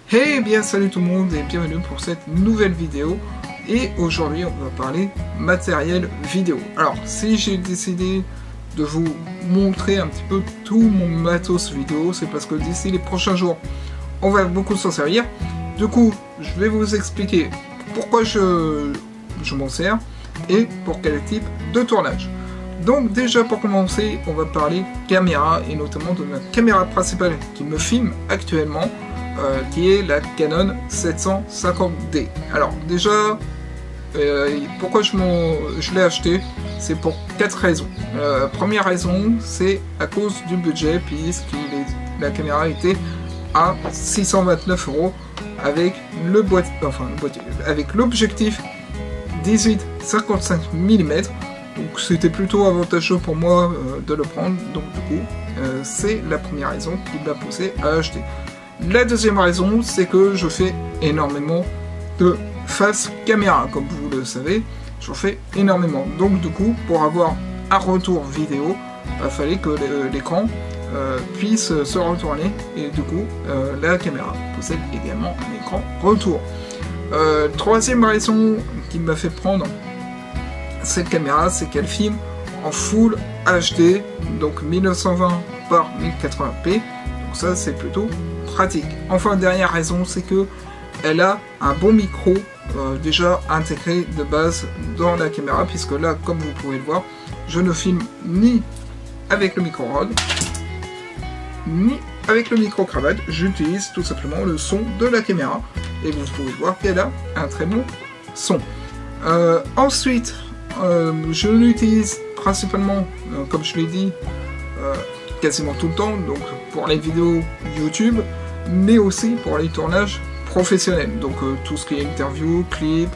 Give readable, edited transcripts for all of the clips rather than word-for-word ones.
Hey bien salut tout le monde et bienvenue pour cette nouvelle vidéo. Et aujourd'hui on va parler matériel vidéo. Alors si j'ai décidé de vous montrer un petit peu tout mon matos vidéo, c'est parce que d'ici les prochains jours on va beaucoup s'en servir. Du coup je vais vous expliquer pourquoi je m'en sers et pour quel type de tournage. Donc déjà pour commencer on va parler caméra et notamment de ma caméra principale qui me filme actuellement. Qui est la Canon 750D. Alors déjà, pourquoi je l'ai acheté? C'est pour 4 raisons. Première raison, c'est à cause du budget, puisque la caméra était à 629 € avec le boîtier, avec l'objectif 18-55 mm. Donc c'était plutôt avantageux pour moi de le prendre. Donc du coup, c'est la première raison qui m'a poussé à acheter. La deuxième raison, c'est que je fais énormément de face caméra, comme vous le savez, j'en fais énormément. Donc du coup, pour avoir un retour vidéo, il fallait que l'écran puisse se retourner, et du coup, la caméra possède également un écran retour. Troisième raison qui m'a fait prendre cette caméra, c'est qu'elle filme en Full HD, donc 1920 par 1080p, donc ça c'est plutôt pratique. Enfin, dernière raison, c'est que elle a un bon micro déjà intégré de base dans la caméra, puisque là, comme vous pouvez le voir, je ne filme ni avec le micro rod, ni avec le micro cravate. J'utilise tout simplement le son de la caméra, et vous pouvez voir qu'elle a un très bon son. Ensuite, je l'utilise principalement, comme je l'ai dit, quasiment tout le temps, donc pour les vidéos YouTube, mais aussi pour les tournages professionnels, donc tout ce qui est interview, clip,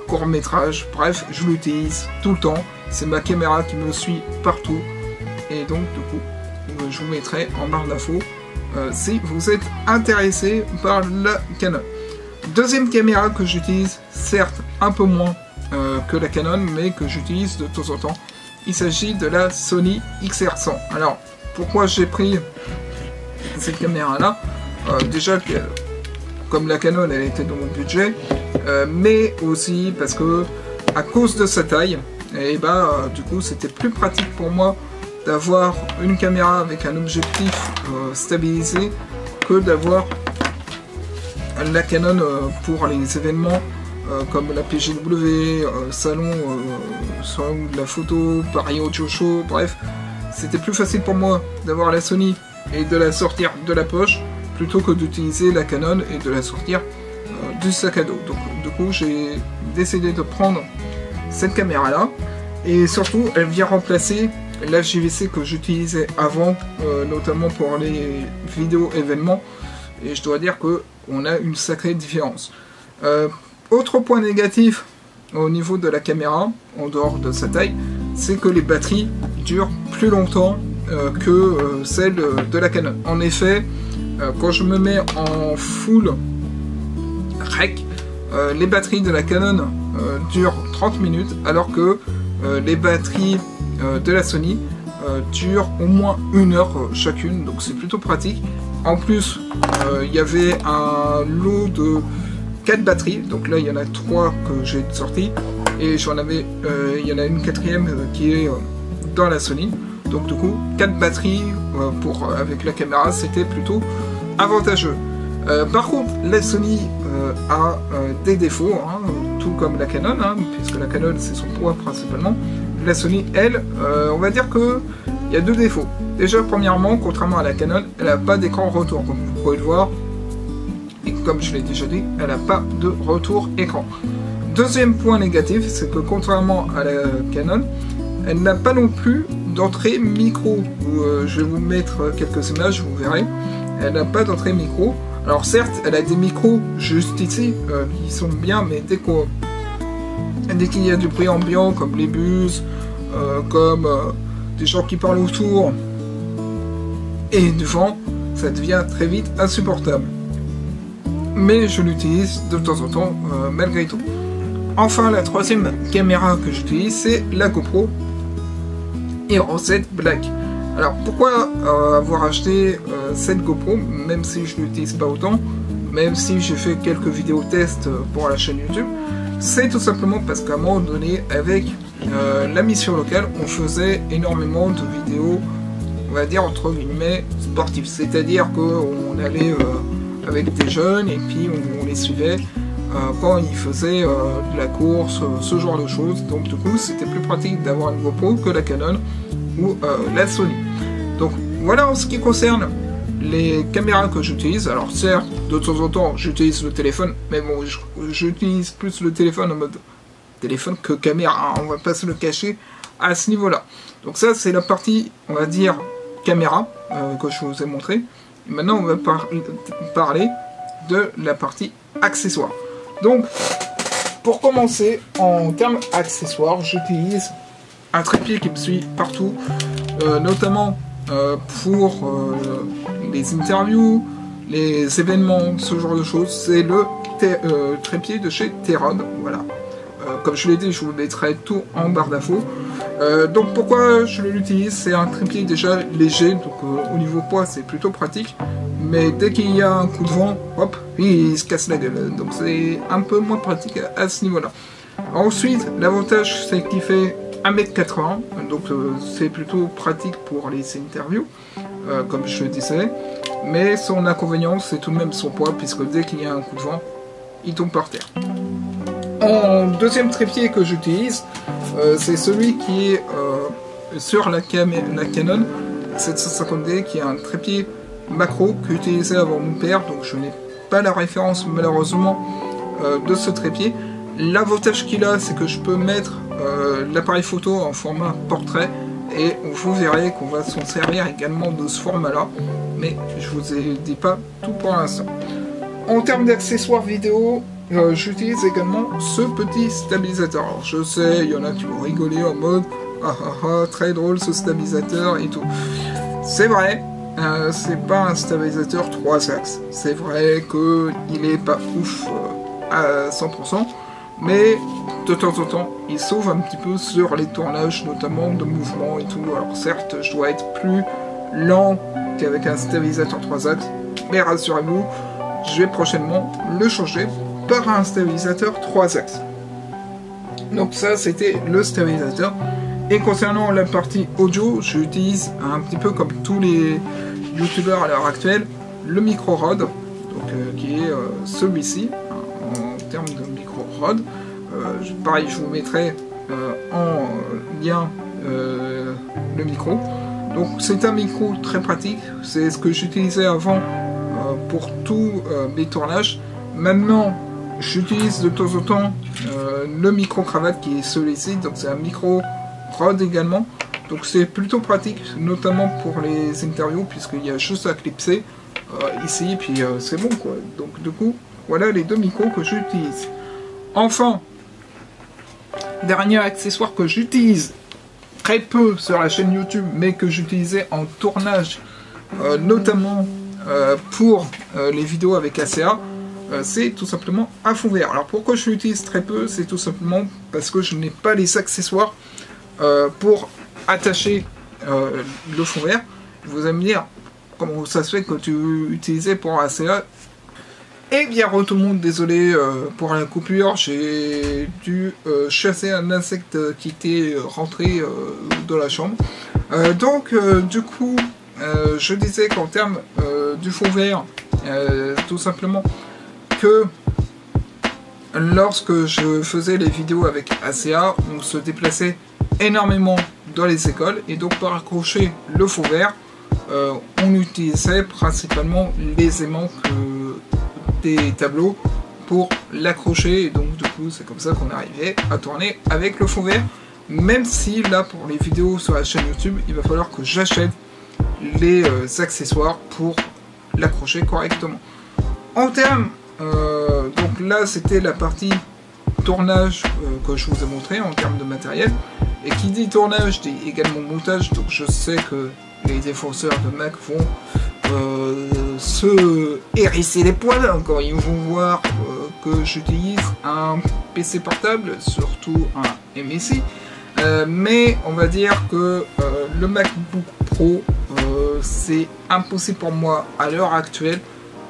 court métrage, bref, je l'utilise tout le temps, c'est ma caméra qui me suit partout, et donc du coup, je vous mettrai en barre d'infos si vous êtes intéressé par la Canon. Deuxième caméra que j'utilise, certes un peu moins que la Canon, mais que j'utilise de temps en temps, il s'agit de la Sony XR100. Alors, pourquoi j'ai pris cette caméra là? Déjà comme la Canon elle était dans mon budget, mais aussi parce que à cause de sa taille, et du coup c'était plus pratique pour moi d'avoir une caméra avec un objectif stabilisé que d'avoir la Canon pour les événements comme la PGW, salon de la photo, Paris Audio Show, bref, c'était plus facile pour moi d'avoir la Sony et de la sortir de la poche plutôt que d'utiliser la Canon et de la sortir du sac à dos. Donc du coup j'ai décidé de prendre cette caméra là, et surtout elle vient remplacer la JVC que j'utilisais avant, notamment pour les vidéos événements, et je dois dire que on a une sacrée différence. Autre point négatif au niveau de la caméra, en dehors de sa taille, c'est que les batteries durent plus longtemps que celles de la Canon. En effet, quand je me mets en full rec, les batteries de la Canon durent 30 minutes, alors que les batteries de la Sony durent au moins 1 heure chacune, donc c'est plutôt pratique. En plus, il y avait un lot de 4 batteries, donc là il y en a 3 que j'ai sorties, et il y en a une 4e qui est dans la Sony. Donc du coup, 4 batteries avec la caméra, c'était plutôt avantageux. Par contre, la Sony a des défauts, hein, tout comme la Canon, hein, puisque la Canon c'est son poids principalement. La Sony, elle, on va dire que il y a 2 défauts. Déjà, premièrement, contrairement à la Canon, elle n'a pas d'écran retour, comme vous pouvez le voir. Et comme je l'ai déjà dit, elle n'a pas de retour écran. Deuxième point négatif, c'est que contrairement à la Canon, elle n'a pas non plus d'entrée micro. Je vais vous mettre quelques images, vous verrez. Elle n'a pas d'entrée micro. Alors certes, elle a des micros juste ici, qui sont bien, mais dès qu'il y a du bruit ambiant, comme les bus, comme des gens qui parlent autour, et du vent, ça devient très vite insupportable. Mais je l'utilise de temps en temps, malgré tout. Enfin, la troisième caméra que j'utilise, c'est la GoPro Hero 7 Black. Alors pourquoi avoir acheté cette GoPro, même si je ne l'utilise pas autant? même si j'ai fait quelques vidéos tests pour la chaîne YouTube, c'est tout simplement parce qu'à un moment donné, avec la mission locale, on faisait énormément de vidéos, on va dire entre guillemets, sportives. C'est-à-dire qu'on allait avec des jeunes et puis on les suivait quand ils faisaient de la course, ce genre de choses. Donc du coup, c'était plus pratique d'avoir une GoPro que la Canon ou la Sony. Donc voilà en ce qui concerne les caméras que j'utilise. Alors certes, de temps en temps, j'utilise le téléphone, mais bon, j'utilise plus le téléphone en mode téléphone que caméra, hein, on va pas se le cacher à ce niveau-là. Donc ça, c'est la partie, on va dire, caméra, que je vous ai montré. Et maintenant, on va parler de la partie accessoires. Donc, pour commencer, en termes accessoires, j'utilise un trépied qui me suit partout, notamment pour les interviews, les événements, ce genre de choses. C'est le trépied de chez Teron, voilà. Comme je l'ai dit, je vous mettrai tout en barre d'infos. Donc pourquoi je l'utilise? C'est un trépied déjà léger, donc au niveau poids c'est plutôt pratique. Mais dès qu'il y a un coup de vent, hop, il se casse la gueule. Donc c'est un peu moins pratique à ce niveau-là. Ensuite, l'avantage c'est qu'il fait 1m80, donc c'est plutôt pratique pour les interviews, comme je le disais. Mais son inconvénient c'est tout de même son poids, puisque dès qu'il y a un coup de vent, il tombe par terre. En deuxième trépied que j'utilise, c'est celui qui est sur la Canon 750D, qui est un trépied macro qu'utilisait avant mon père, donc je n'ai pas la référence malheureusement de ce trépied. L'avantage qu'il a, c'est que je peux mettre l'appareil photo en format portrait, et vous verrez qu'on va s'en servir également de ce format là, mais je vous ai dit pas tout pour l'instant. En termes d'accessoires vidéo, j'utilise également ce petit stabilisateur. Alors je sais, il y en a qui vont rigoler en mode ah ah ah, très drôle ce stabilisateur et tout. C'est vrai, c'est pas un stabilisateur 3 axes. C'est vrai qu'il est pas ouf à 100%, mais de temps en temps, il sauve un petit peu sur les tournages, notamment de mouvements et tout. Alors certes, je dois être plus lent qu'avec un stabilisateur 3 axes, mais rassurez-vous, je vais prochainement le changer par un stabilisateur 3 axes. Donc ça, c'était le stabilisateur. Et concernant la partie audio, j'utilise un petit peu comme tous les youtubeurs à l'heure actuelle, le micro Rode, donc, qui est celui-ci, en termes de micro Rode. Pareil, je vous mettrai en lien le micro. Donc c'est un micro très pratique, c'est ce que j'utilisais avant pour tous mes tournages. Maintenant, j'utilise de temps en temps le micro cravate qui est celui-ci, donc c'est un micro Rode également. Donc c'est plutôt pratique, notamment pour les interviews, puisqu'il y a juste à clipser ici, puis c'est bon quoi. Donc du coup, voilà les deux micros que j'utilise. Enfin, dernier accessoire que j'utilise très peu sur la chaîne YouTube, mais que j'utilisais en tournage, notamment pour les vidéos avec ACA, c'est tout simplement un fond vert. Alors pourquoi je l'utilise très peu? C'est tout simplement parce que je n'ai pas les accessoires pour attacher le fond vert. Vous allez me dire, comment ça se fait que tu utilisais pour ACA? Eh bien, tout le monde, désolé pour la coupure, j'ai dû chasser un insecte qui était rentré dans la chambre. Donc, du coup, je disais qu'en termes du fond vert, tout simplement que lorsque je faisais les vidéos avec ACA, on se déplaçait énormément dans les écoles, et donc pour accrocher le fond vert, on utilisait principalement les aimants des tableaux pour l'accrocher, et donc du coup c'est comme ça qu'on arrivait à tourner avec le fond vert, même si là pour les vidéos sur la chaîne YouTube il va falloir que j'achète les accessoires pour l'accrocher correctement. En termes donc là c'était la partie tournage que je vous ai montré en termes de matériel, et qui dit tournage dit également montage, donc je sais que les défenseurs de Mac vont se hérisser les poils quand ils vont voir que j'utilise un PC portable, surtout un MSI, mais on va dire que le MacBook Pro c'est impossible pour moi à l'heure actuelle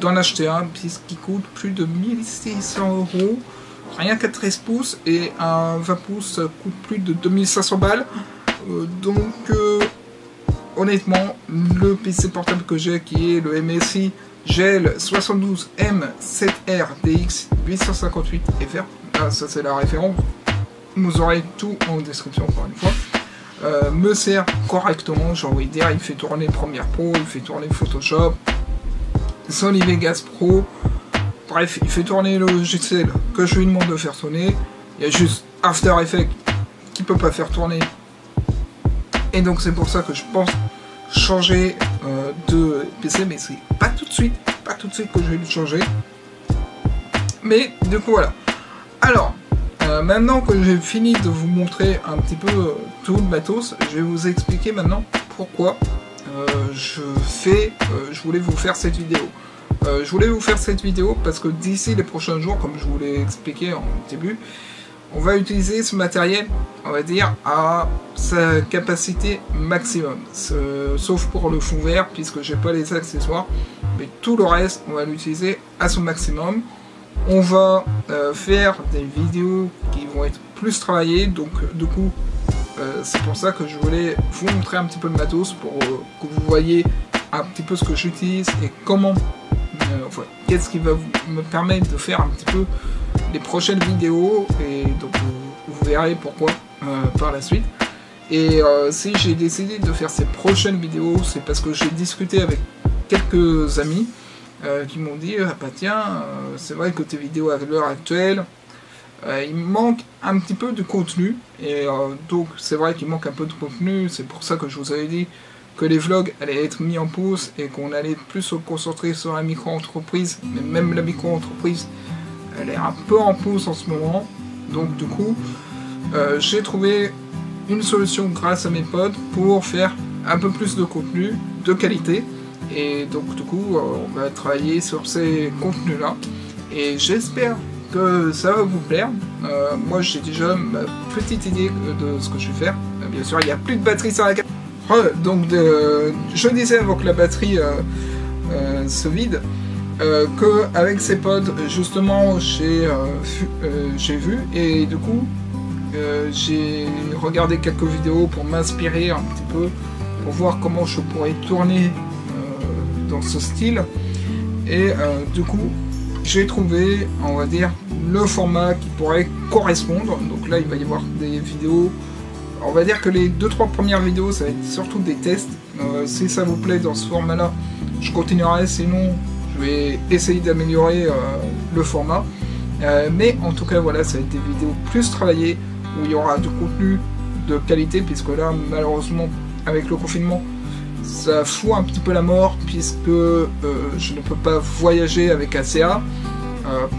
d'en acheter un, puisqu'il coûte plus de 1600 €, rien qu'à 13 pouces, et un 20 pouces coûte plus de 2500 balles. Honnêtement, le PC portable que j'ai, qui est le MSI GEL 72M7R DX858 FR, là, ça c'est la référence, vous aurez tout en description encore une fois, me sert correctement. J'ai envie de dire, il fait tourner Premiere Pro, il fait tourner Photoshop, Sony Vegas Pro, bref, il fait tourner le logiciel que je lui demande de faire tourner. Il y a juste After Effects qui peut pas faire tourner, et donc c'est pour ça que je pense changer de PC, mais c'est pas tout de suite que je vais le changer. Mais du coup voilà. Alors maintenant que j'ai fini de vous montrer un petit peu tout le matos, je vais vous expliquer maintenant pourquoi je voulais vous faire cette vidéo. Je voulais vous faire cette vidéo parce que d'ici les prochains jours, comme je vous l'ai expliqué en début, on va utiliser ce matériel, on va dire, à sa capacité maximum. Sauf pour le fond vert, puisque j'ai pas les accessoires. Mais tout le reste, on va l'utiliser à son maximum. On va faire des vidéos qui vont être plus travaillées. Donc, du coup, c'est pour ça que je voulais vous montrer un petit peu le matos, pour que vous voyez un petit peu ce que j'utilise et comment... enfin, qu'est-ce qui va me permettre de faire un petit peu les prochaines vidéos, et donc vous verrez pourquoi par la suite. Et si j'ai décidé de faire ces prochaines vidéos, c'est parce que j'ai discuté avec quelques amis qui m'ont dit ah bah tiens, c'est vrai que tes vidéos à l'heure actuelle, il manque un petit peu de contenu, et donc c'est vrai qu'il manque un peu de contenu. C'est pour ça que je vous avais dit que les vlogs allaient être mis en pause et qu'on allait plus se concentrer sur la micro-entreprise. Mais même la micro-entreprise, elle est un peu en pause en ce moment. Donc du coup, j'ai trouvé une solution grâce à mes potes pour faire un peu plus de contenu de qualité. Et donc du coup, on va travailler sur ces contenus-là. Et j'espère que ça va vous plaire. Moi, j'ai déjà ma petite idée de ce que je vais faire. Bien sûr, il n'y a plus de batterie sur la carte. Donc je disais avant que la batterie se vide, qu'avec ces pods justement j'ai vu, et du coup j'ai regardé quelques vidéos pour m'inspirer un petit peu, pour voir comment je pourrais tourner dans ce style, et du coup j'ai trouvé, on va dire, le format qui pourrait correspondre. Donc là il va y avoir des vidéos, on va dire que les 2-3 premières vidéos ça va être surtout des tests. Si ça vous plaît dans ce format là, je continuerai, sinon je vais essayer d'améliorer le format. Mais en tout cas voilà, ça va être des vidéos plus travaillées, où il y aura du contenu de qualité, puisque là malheureusement avec le confinement ça fout un petit peu la mort, puisque je ne peux pas voyager avec ACA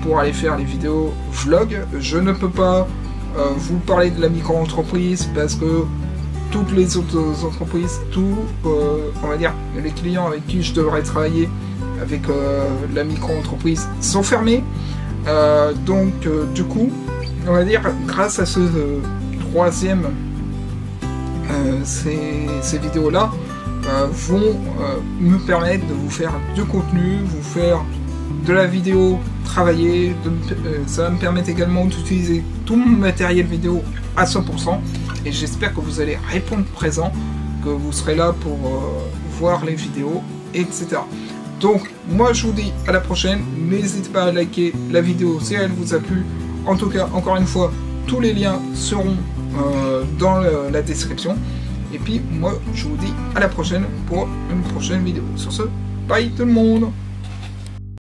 pour aller faire les vidéos vlog. Je ne peux pas vous parler de la micro-entreprise, parce que toutes les autres entreprises, on va dire les clients avec qui je devrais travailler avec la micro-entreprise sont fermés. Donc du coup, on va dire, grâce à ce troisième, ces vidéos-là vont me permettre de vous faire du contenu, vous faire de la vidéo travaillée. Ça va me permettre également d'utiliser tout mon matériel vidéo à 100%, et j'espère que vous allez répondre présent, que vous serez là pour voir les vidéos, etc. Donc moi je vous dis à la prochaine. N'hésitez pas à liker la vidéo si elle vous a plu. En tout cas, encore une fois, tous les liens seront dans la description. Et puis moi je vous dis à la prochaine pour une prochaine vidéo. Sur ce, bye tout le monde.